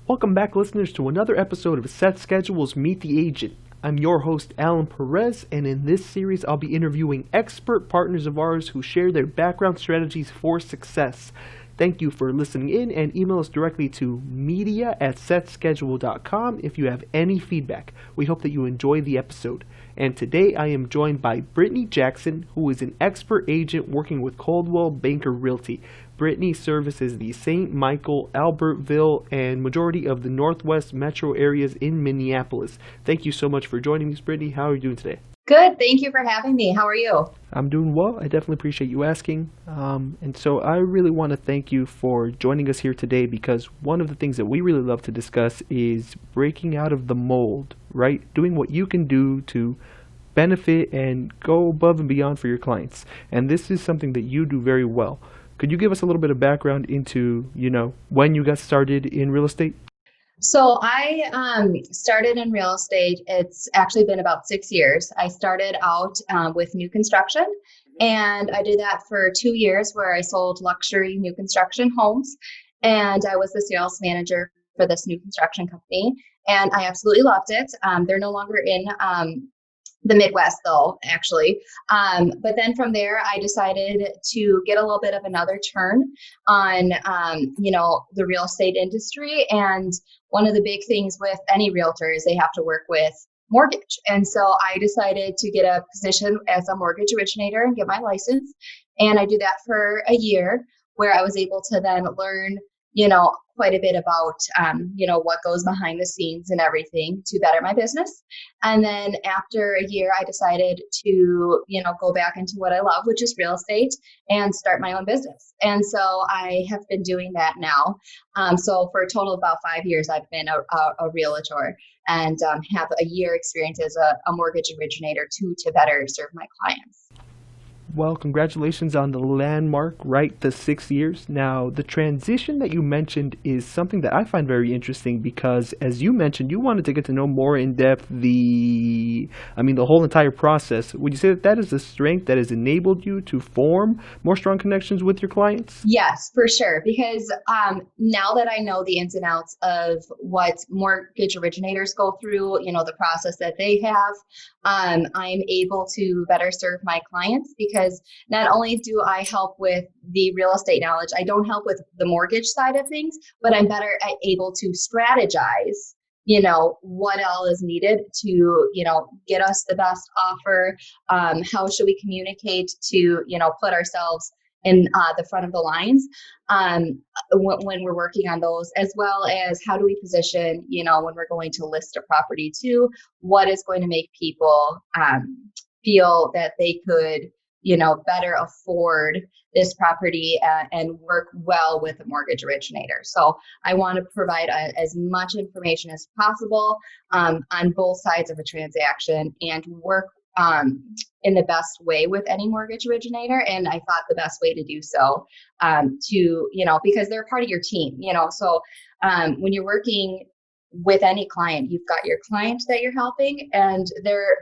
Welcome back, listeners, to another episode of Set Schedule's Meet the Agent. I'm your host, Alan Perez, and in this series, I'll be interviewing expert partners of ours who share their background strategies for success. Thank you for listening in, and email us directly to media@setschedule.com if you have any feedback. We hope that you enjoy the episode. And today I am joined by Brittney Jackson, who is an expert agent working with Coldwell Banker Realty. Brittney services the St. Michael, Albertville, and majority of the Northwest metro areas in Minneapolis. Thank you so much for joining us, Brittney. How are you doing today? Good. Thank you for having me. How are you? I'm doing well. I definitely appreciate you asking. And so I really want to thank you for joining us here today, because one of the things that we really love to discuss is breaking out of the mold, right? Doing what you can do to benefit and go above and beyond for your clients. And this is something that you do very well. Could you give us a little bit of background into, when you got started in real estate? So I started in real estate. It's actually been about 6 years. I started out with new construction, and I did that for 2 years where I sold luxury new construction homes. And I was the sales manager for this new construction company, and I absolutely loved it. They're no longer in the Midwest, though, actually. But then from there, I decided to get a little bit of another turn on, the real estate industry. And one of the big things with any realtor is they have to work with mortgage. And so I decided to get a position as a mortgage originator and get my license. And I did that for a year, where I was able to then learn, quite a bit about, what goes behind the scenes and everything to better my business. And then after a year, I decided to, go back into what I love, which is real estate, and start my own business. And so I have been doing that now. So for a total of about 5 years, I've been a realtor, and have a year experience as a mortgage originator to better serve my clients. Well, congratulations on the landmark, right? The 6 years. Now, the transition that you mentioned is something that I find very interesting, because as you mentioned, you wanted to get to know more in depth the whole entire process. Would you say that that is a strength that has enabled you to form more strong connections with your clients? Yes, for sure. Because now that I know the ins and outs of what mortgage originators go through, the process that they have, I'm able to better serve my clients, because not only do I help with the real estate knowledge, I don't help with the mortgage side of things, but I'm better able to strategize, what all is needed to, get us the best offer. How should we communicate to, put ourselves in the front of the lines when we're working on those, as well as how do we position, when we're going to list a property too, what is going to make people feel that they could, better afford this property and work well with a mortgage originator. So I want to provide as much information as possible on both sides of a transaction, and work in the best way with any mortgage originator. And I thought the best way to do so because they're part of your team, so when you're working with any client, you've got your client that you're helping, and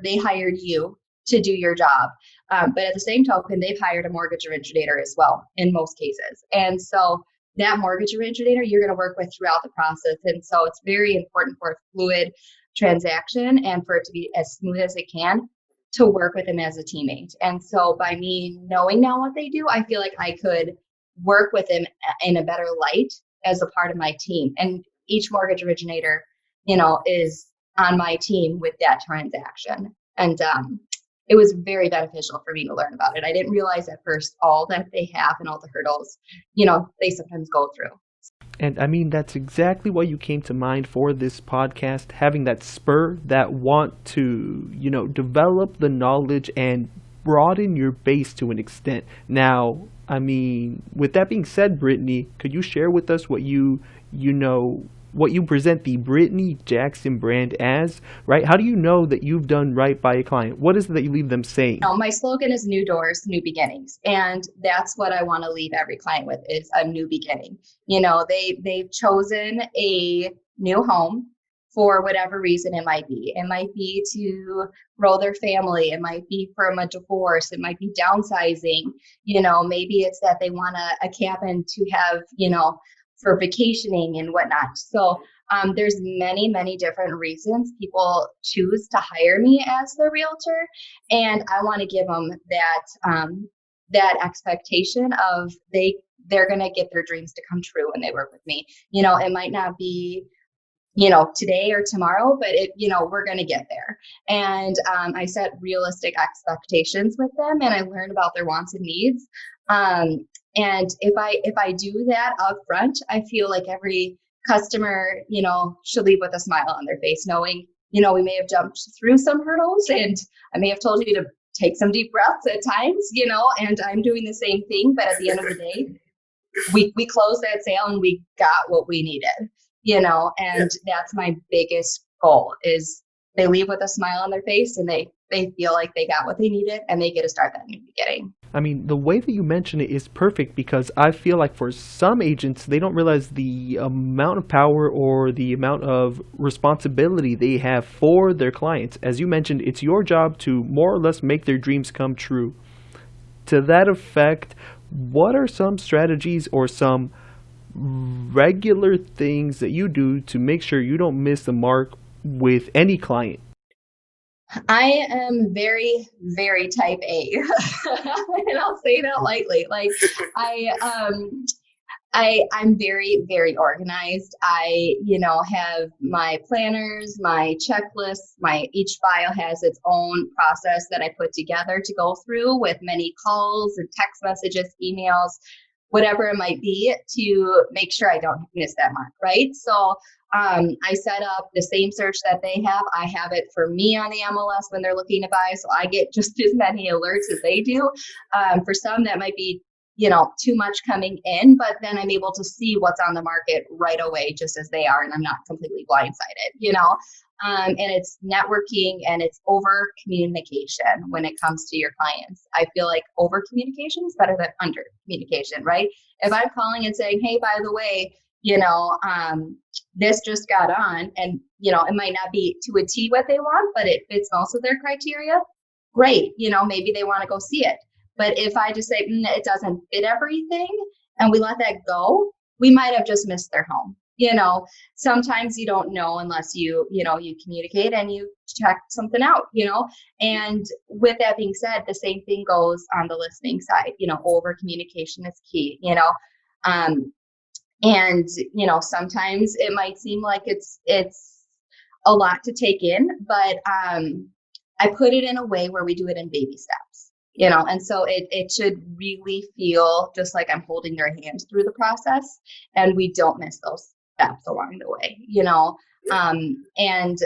they hired you to do your job. But at the same token, they've hired a mortgage originator as well in most cases. And so that mortgage originator you're going to work with throughout the process. And so it's very important for a fluid transaction, and for it to be as smooth as it can, to work with them as a teammate. And so by me knowing now what they do, I feel like I could work with them in a better light as a part of my team. And each mortgage originator, is on my team with that transaction. And it was very beneficial for me to learn about it. I didn't realize at first all that they have and all the hurdles, they sometimes go through. And that's exactly what you came to mind for this podcast, having that spur, that want to, develop the knowledge and broaden your base to an extent. Now, with that being said, Brittney, could you share with us what what you present the Brittney Jackson brand as, right? How do you know that you've done right by a client? What is it that you leave them saying? My slogan is new doors, new beginnings. And that's what I want to leave every client with, is a new beginning. They've chosen a new home for whatever reason it might be. It might be to grow their family. It might be from a divorce. It might be downsizing. Maybe it's that they want a cabin to have, for vacationing and whatnot. So there's many, many different reasons people choose to hire me as their realtor. And I want to give them that expectation of they're going to get their dreams to come true when they work with me. It might not be today or tomorrow, but we're going to get there. And I set realistic expectations with them, and I learn about their wants and needs. And if I do that up front, I feel like every customer, should leave with a smile on their face, knowing, we may have jumped through some hurdles, and I may have told you to take some deep breaths at times, and I'm doing the same thing. But at the end of the day, we closed that sale and we got what we needed. And that's my biggest goal is they leave with a smile on their face, and they feel like they got what they needed, and they get to start that new beginning. I mean, the way that you mention it is perfect, because I feel like for some agents, they don't realize the amount of power or the amount of responsibility they have for their clients. As you mentioned, it's your job to more or less make their dreams come true. To that effect, what are some strategies or some regular things that you do to make sure you don't miss the mark with any client? I am very, very type A, and I'll say that lightly. Like I'm very, very organized. I, have my planners, my checklists, each file has its own process that I put together to go through with many calls and text messages, emails, whatever it might be, to make sure I don't miss that mark, right? So I set up the same search that they have. I have it for me on the MLS when they're looking to buy, so I get just as many alerts as they do. For some, that might be too much coming in, but then I'm able to see what's on the market right away, just as they are, and I'm not completely blindsided. And it's networking, and it's over communication when it comes to your clients. I feel like over communication is better than under communication, right? If I'm calling and saying, hey, by the way, this just got on, and it might not be to a T what they want, but it fits most of their criteria, great. Maybe they want to go see it. But if I just say it doesn't fit everything, and we let that go, we might have just missed their home. Sometimes you don't know unless you communicate and you check something out, and with that being said, the same thing goes on the listening side. Over communication is key, and sometimes it might seem like it's a lot to take in, but I put it in a way where we do it in baby steps, and so it should really feel just like I'm holding their hand through the process, and we don't miss those steps along the way, and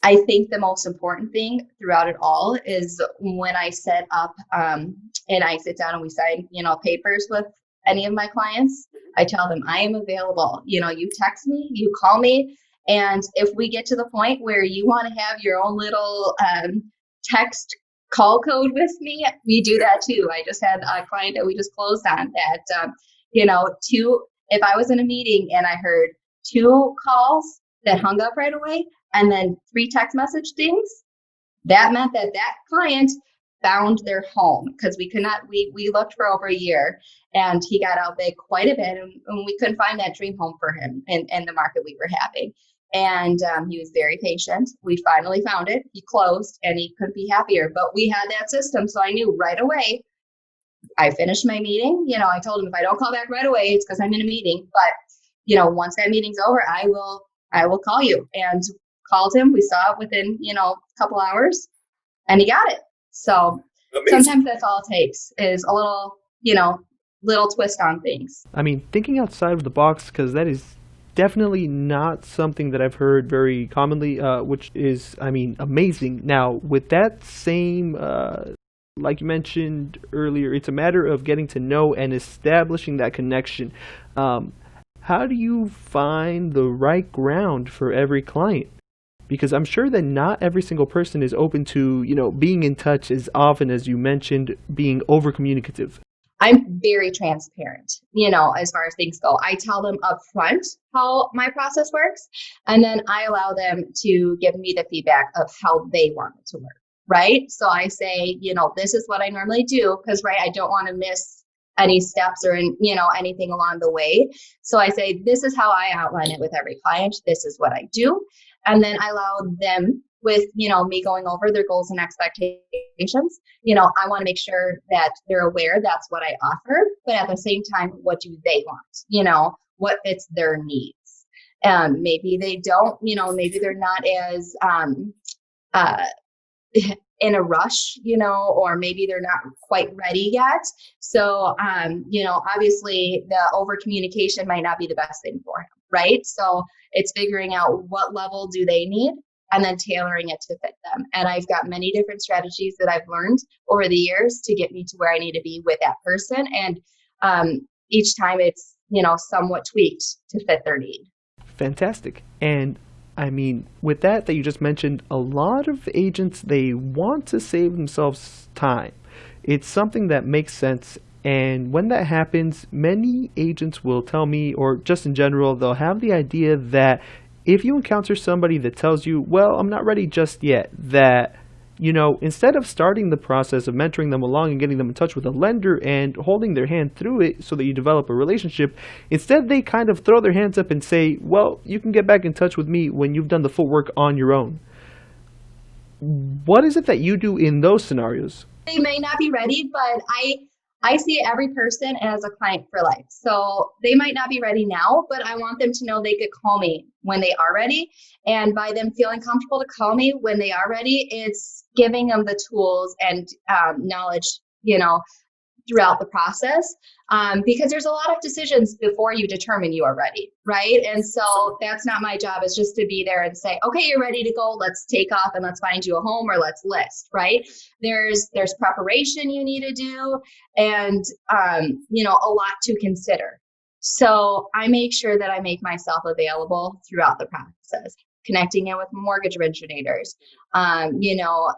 I think the most important thing throughout it all is when I set up and I sit down and we sign, papers with any of my clients, I tell them I am available. You text me, you call me. And if we get to the point where you want to have your own little text call code with me, we do that too. I just had a client that we just closed on that, if I was in a meeting and I heard 2 calls that hung up right away and then 3 text message things, that meant that client found their home, because we looked for over a year, and he got outbid quite a bit, and we couldn't find that dream home for him in the market we were having. And he was very patient. We finally found it. He closed, and he couldn't be happier. But we had that system, so I knew right away. I finished my meeting. I told him if I don't call back right away, it's because I'm in a meeting. But once that meeting's over, I will call you. And called him. We saw it within a couple hours, and he got it. So amazing. Sometimes that's all it takes is a little twist on things. I mean, thinking outside of the box, because that is definitely not something that I've heard very commonly, which is, amazing. Now, with that same, like you mentioned earlier, it's a matter of getting to know and establishing that connection. How do you find the right ground for every client? Because I'm sure that not every single person is open to, being in touch as often as you mentioned, being over communicative. I'm very transparent, as far as things go. I tell them up front how my process works, and then I allow them to give me the feedback of how they want it to work, right? So I say, this is what I normally do, because, right, I don't want to miss any steps or anything along the way. So I say, this is how I outline it with every client. This is what I do. And then I allow them with, me going over their goals and expectations. I want to make sure that they're aware that's what I offer, but at the same time, what do they want? What fits their needs? Maybe they don't, maybe they're not as, uh, in a rush, or maybe they're not quite ready yet. So, obviously the over communication might not be the best thing for him, right? So it's figuring out what level do they need and then tailoring it to fit them. And I've got many different strategies that I've learned over the years to get me to where I need to be with that person. And each time it's, somewhat tweaked to fit their need. Fantastic. And I mean, with that you just mentioned, a lot of agents, they want to save themselves time. It's something that makes sense. And when that happens, many agents will tell me, or just in general, they'll have the idea that if you encounter somebody that tells you, well, I'm not ready just yet, that, instead of starting the process of mentoring them along and getting them in touch with a lender and holding their hand through it so that you develop a relationship, instead they kind of throw their hands up and say, well, you can get back in touch with me when you've done the full work on your own. What is it that you do in those scenarios? They may not be ready, but I see every person as a client for life. So they might not be ready now, but I want them to know they could call me when they are ready. And by them feeling comfortable to call me when they are ready, it's giving them the tools and knowledge, throughout the process. Because there's a lot of decisions before you determine you are ready, right? And so that's not my job, is just to be there and say, okay, you're ready to go. Let's take off and let's find you a home, or let's list, right? There's preparation you need to do, and a lot to consider. So I make sure that I make myself available throughout the process. Connecting in with mortgage originators,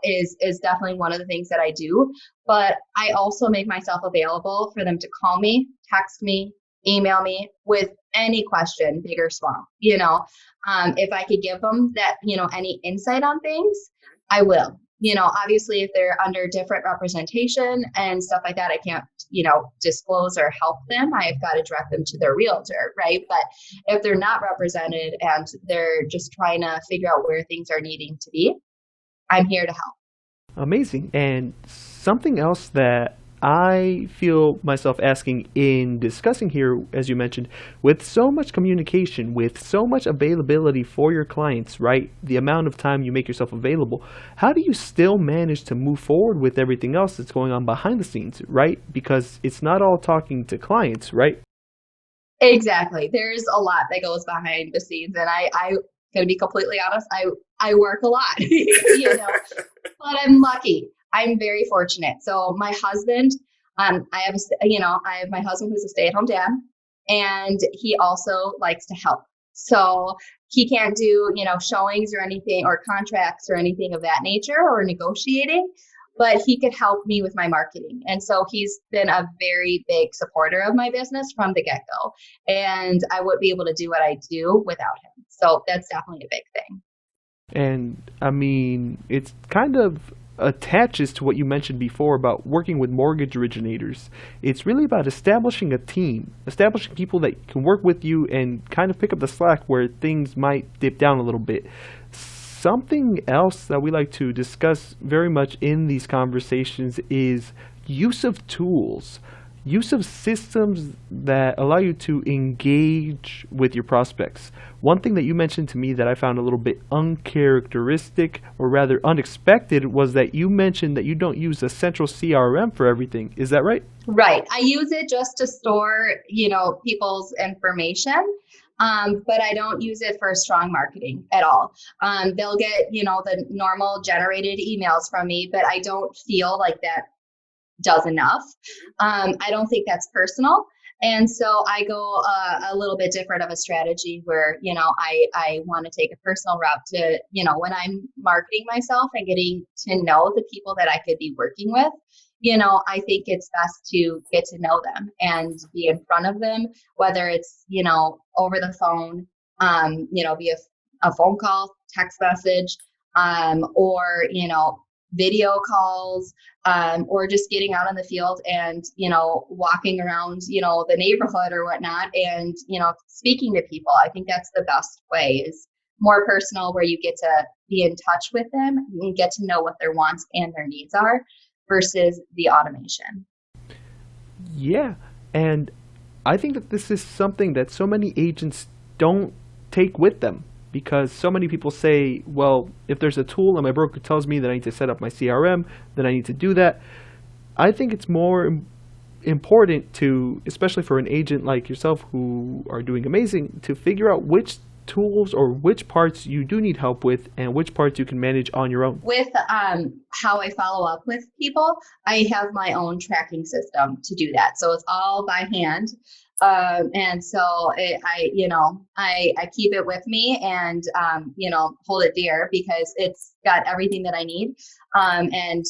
is definitely one of the things that I do. But I also make myself available for them to call me, text me, email me with any question, big or small. If I could give them that, any insight on things, I will. Obviously, if they're under different representation and stuff like that, I can't, disclose or help them. I've got to direct them to their realtor, right? But if they're not represented and they're just trying to figure out where things are needing to be, I'm here to help. Amazing. And something else that I feel myself asking in discussing here, as you mentioned, with so much communication, with so much availability for your clients, right? The amount of time you make yourself available, how do you still manage to move forward with everything else that's going on behind the scenes, right? Because it's not all talking to clients, right? Exactly. There's a lot that goes behind the scenes. And I going to be completely honest, I work a lot, but I'm lucky. I'm very fortunate. So my husband, I have my husband who's a stay-at-home dad, and he also likes to help. So he can't do, showings or anything, or contracts or anything of that nature, or negotiating, but he could help me with my marketing. And so he's been a very big supporter of my business from the get-go. And I wouldn't be able to do what I do without him. So that's definitely a big thing. And I mean, it's kind of attaches to what you mentioned before about working with mortgage originators. It's really about establishing a team, establishing people that can work with you and kind of pick up the slack where things might dip down a little bit. Something else that we like to discuss very much in these conversations is use of tools. Use of systems that allow you to engage with your prospects. One thing that you mentioned to me that I found a little bit uncharacteristic, or rather unexpected, was that you mentioned that you don't use a central CRM for everything. Is that right? Right. I use it just to store, people's information. But I don't use it for strong marketing at all. They'll get, the normal generated emails from me, but I don't feel like that does enough. I don't think that's personal. And so I go a little bit different of a strategy where, I want to take a personal route to, when I'm marketing myself and getting to know the people that I could be working with, I think it's best to get to know them and be in front of them, whether it's, over the phone, via a phone call, text message, or, video calls, or just getting out in the field and, walking around, the neighborhood or whatnot and, speaking to people. I think that's the best way, is more personal, where you get to be in touch with them and get to know what their wants and their needs are versus the automation. Yeah, and I think that this is something that so many agents don't take with them, because so many people say, well, if there's a tool and my broker tells me that I need to set up my CRM, then I need to do that. I think it's more important to, especially for an agent like yourself who are doing amazing, to figure out which tools or which parts you do need help with and which parts you can manage on your own. With how I follow up with people, I have my own tracking system to do that. So it's all by hand. And so I keep it with me and, hold it dear, because it's got everything that I need. And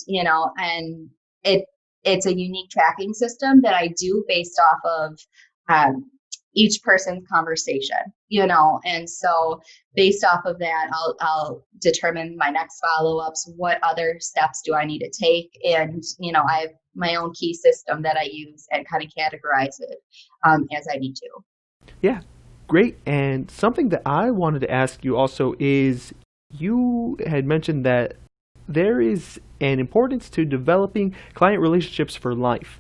it's a unique tracking system that I do based off of, each person's conversation, and so based off of that, I'll determine my next follow-ups. What other steps do I need to take? And, I have my own key system that I use and kind of categorize it as I need to. Yeah, great. And something that I wanted to ask you also is, you had mentioned that there is an importance to developing client relationships for life.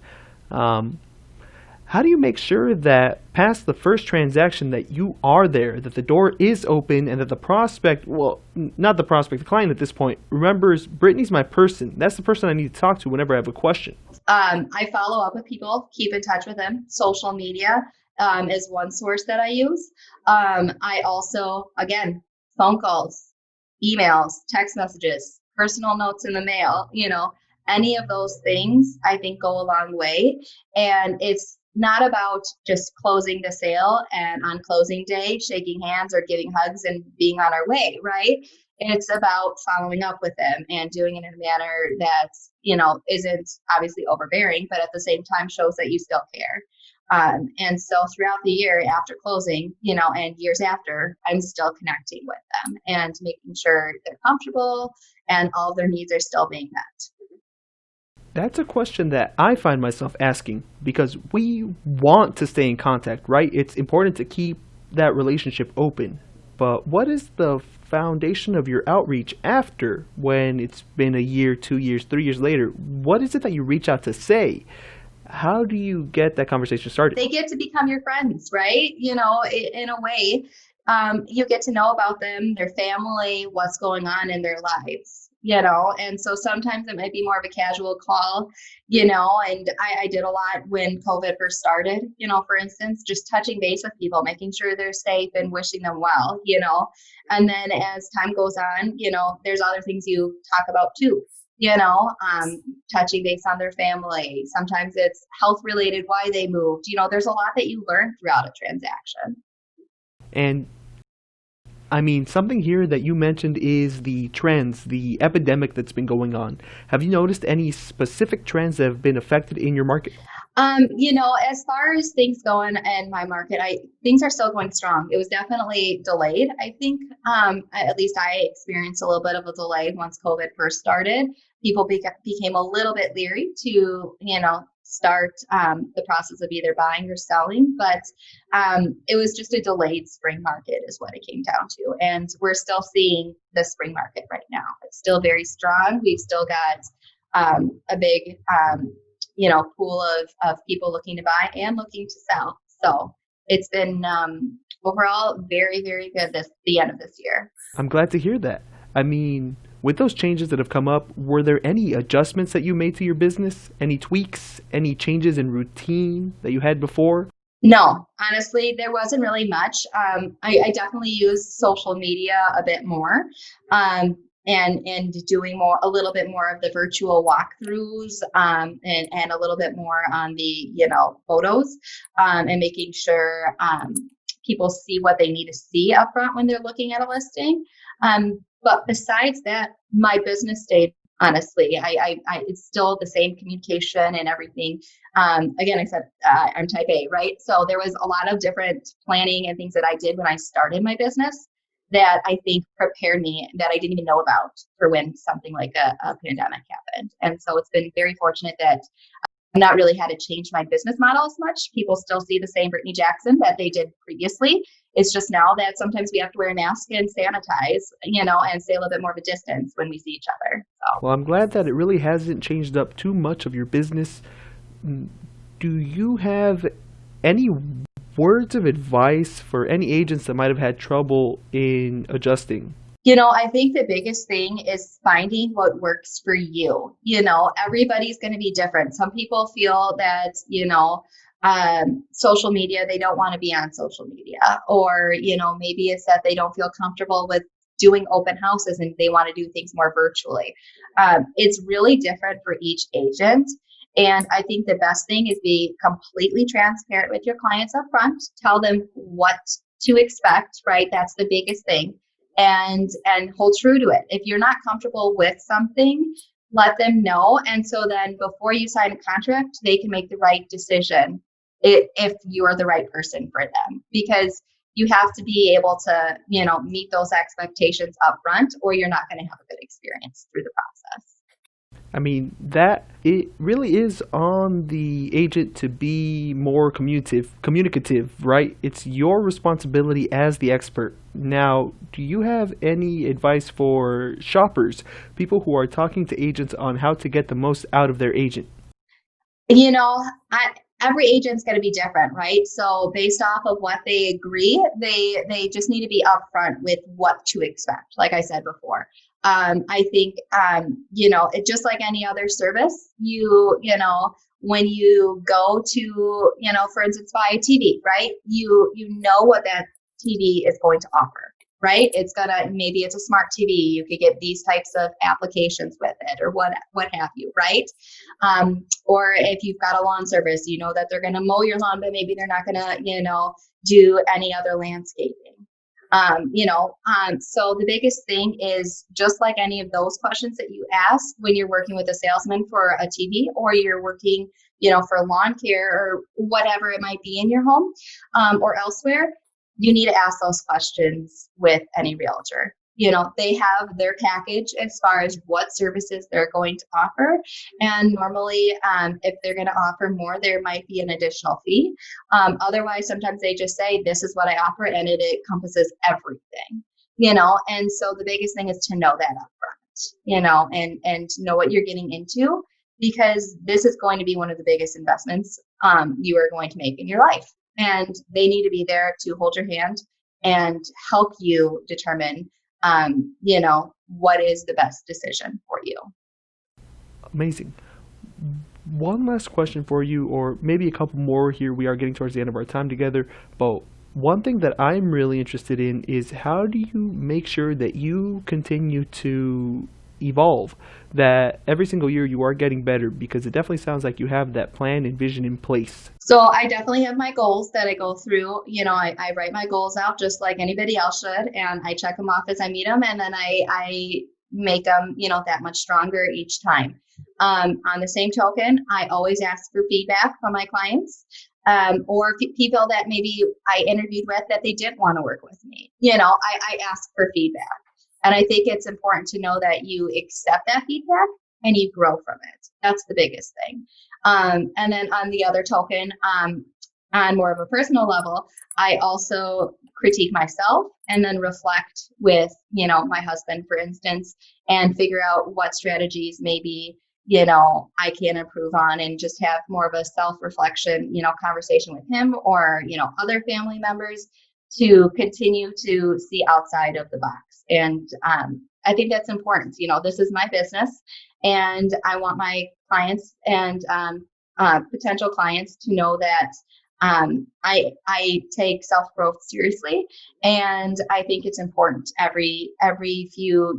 How do you make sure that past the first transaction that you are there, that the door is open, and that the prospect, well, not the prospect, the client at this point, remembers Brittney's my person. That's the person I need to talk to whenever I have a question. I follow up with people, keep in touch with them. Social media is one source that I use. I also, again, phone calls, emails, text messages, personal notes in the mail, any of those things I think go a long way. And it's not about just closing the sale and on closing day, shaking hands or giving hugs and being on our way, right? It's about following up with them and doing it in a manner that, isn't obviously overbearing, but at the same time shows that you still care. And so throughout the year after closing, and years after, I'm still connecting with them and making sure they're comfortable and all of their needs are still being met. That's a question that I find myself asking, because we want to stay in contact, right? It's important to keep that relationship open. But what is the foundation of your outreach after, when it's been a year, 2 years, 3 years later? What is it that you reach out to say? How do you get that conversation started? They get to become your friends, right? In a way, you get to know about them, their family, what's going on in their lives. And so sometimes it might be more of a casual call, and I did a lot when COVID first started, for instance, just touching base with people, making sure they're safe and wishing them well, and then as time goes on, there's other things you talk about too, touching base on their family. Sometimes it's health related, why they moved, there's a lot that you learn throughout a transaction. And I mean, something here that you mentioned is the trends, the epidemic that's been going on. Have you noticed any specific trends that have been affected in your market? As far as things go in my market, things are still going strong. It was definitely delayed. I think, at least I experienced a little bit of a delay once COVID first started. People became a little bit leery to, start the process of either buying or selling, but it was just a delayed spring market is what it came down to. And we're still seeing the spring market right now. It's still very strong. We've still got a big, pool of people looking to buy and looking to sell. So it's been overall very, very good the end of this year. I'm glad to hear that. I mean, with those changes that have come up, were there any adjustments that you made to your business? Any tweaks? Any changes in routine that you had before? No, honestly, there wasn't really much. I definitely use social media a bit more, and doing a little bit more of the virtual walkthroughs, and a little bit more on the photos, and making sure people see what they need to see up front when they're looking at a listing. But besides that, my business stayed, honestly. It's still the same communication and everything. Again, I said, I'm type A, right? So there was a lot of different planning and things that I did when I started my business that I think prepared me that I didn't even know about for when something like a pandemic happened. And so it's been very fortunate that I've not really had to change my business model as much. People still see the same Brittney Jackson that they did previously. It's just now that sometimes we have to wear a mask and sanitize, and stay a little bit more of a distance when we see each other. So, Well, I'm glad that it really hasn't changed up too much of your business. Do you have any words of advice for any agents that might have had trouble in adjusting? I think the biggest thing is finding what works for you. Everybody's going to be different. Some people feel that, social media, they don't want to be on social media, or, maybe it's that they don't feel comfortable with doing open houses and they want to do things more virtually. It's really different for each agent. And I think the best thing is be completely transparent with your clients up front. Tell them what to expect, right? That's the biggest thing. And hold true to it. If you're not comfortable with something, let them know. And so then before you sign a contract, they can make the right decision if you're the right person for them. Because you have to be able to, meet those expectations up front, or you're not going to have a good experience through the process. I mean, that it really is on the agent to be more communicative, right? It's your responsibility as the expert. Now, do you have any advice for shoppers, people who are talking to agents on how to get the most out of their agent? Every agent's going to be different, right? So based off of what they agree, they just need to be upfront with what to expect. Like I said before, I think it just like any other service. When you go to for instance, buy a TV, right? You know what that TV is going to offer, right? Maybe it's a smart TV. You could get these types of applications with it, or what have you, right? Or if you've got a lawn service, you know that they're going to mow your lawn, but maybe they're not going to, do any other landscaping. So the biggest thing is just like any of those questions that you ask when you're working with a salesman for a TV, or you're working, for lawn care or whatever it might be in your home, or elsewhere. You need to ask those questions with any realtor. They have their package as far as what services they're going to offer. And normally, if they're going to offer more, there might be an additional fee. Otherwise, sometimes they just say, this is what I offer, and it encompasses everything, and so the biggest thing is to know that up front, and know what you're getting into, because this is going to be one of the biggest investments you are going to make in your life. And they need to be there to hold your hand and help you determine, what is the best decision for you. Amazing. One last question for you, or maybe a couple more here. We are getting towards the end of our time together, but one thing that I'm really interested in is how do you make sure that you continue to evolve, that every single year you are getting better, because it definitely sounds like you have that plan and vision in place. So I definitely have my goals that I go through. I write my goals out just like anybody else should, and I check them off as I meet them, and then I make them, that much stronger each time. On the same token, I always ask for feedback from my clients, or people that maybe I interviewed with that they didn't want to work with me. I ask for feedback. And I think it's important to know that you accept that feedback and you grow from it. That's the biggest thing. And then on the other token, on more of a personal level, I also critique myself and then reflect with, my husband, for instance, and figure out what strategies maybe, I can improve on, and just have more of a self-reflection, conversation with him, or, other family members, to continue to see outside of the box. And I think that's important. This is my business, and I want my clients and potential clients to know that I take self-growth seriously. And I think it's important every few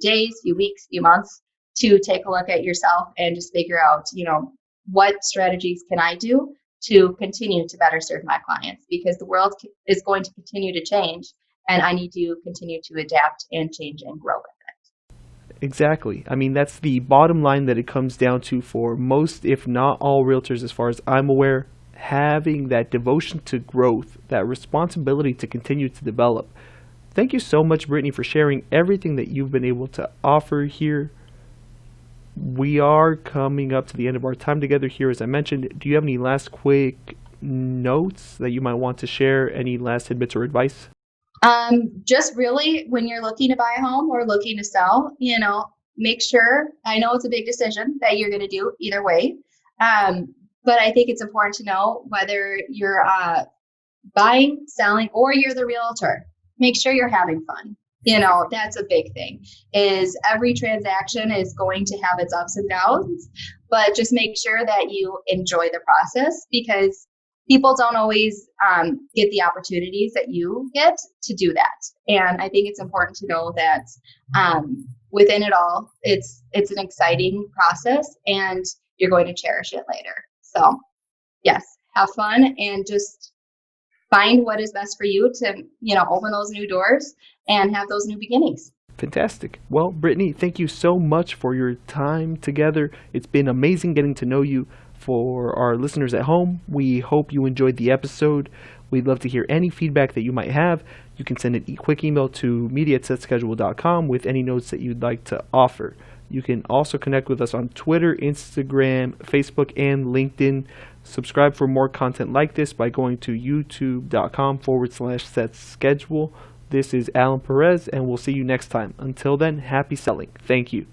days, few weeks, few months, to take a look at yourself and just figure out, what strategies can I do to continue to better serve my clients, because the world is going to continue to change, and I need to continue to adapt and change and grow with it. Exactly. I mean, that's the bottom line that it comes down to for most, if not all, realtors, as far as I'm aware. Having that devotion to growth, that responsibility to continue to develop. thank you so much, Brittney, for sharing everything that you've been able to offer here. We are coming up to the end of our time together here, as I mentioned. Do you have any last quick notes that you might want to share? Any last tidbits or advice? Just really when you're looking to buy a home or looking to sell, make sure, I know it's a big decision that you're going to do either way. But I think it's important to know whether you're buying, selling, or you're the realtor. Make sure you're having fun. That's a big thing, is every transaction is going to have its ups and downs, but just make sure that you enjoy the process, because people don't always get the opportunities that you get to do that. And I think it's important to know that within it all, it's an exciting process and you're going to cherish it later. So yes, have fun and just find what is best for you to, open those new doors and have those new beginnings. Fantastic. Well, Brittney, thank you so much for your time together. It's been amazing getting to know you. For our listeners at home, we hope you enjoyed the episode. We'd love to hear any feedback that you might have. You can send a quick email to media@setschedule.com with any notes that you'd like to offer. You can also connect with us on Twitter, Instagram, Facebook, and LinkedIn. Subscribe for more content like this by going to youtube.com/setschedule. This is Alan Perez, and we'll see you next time. Until then, happy selling. Thank you.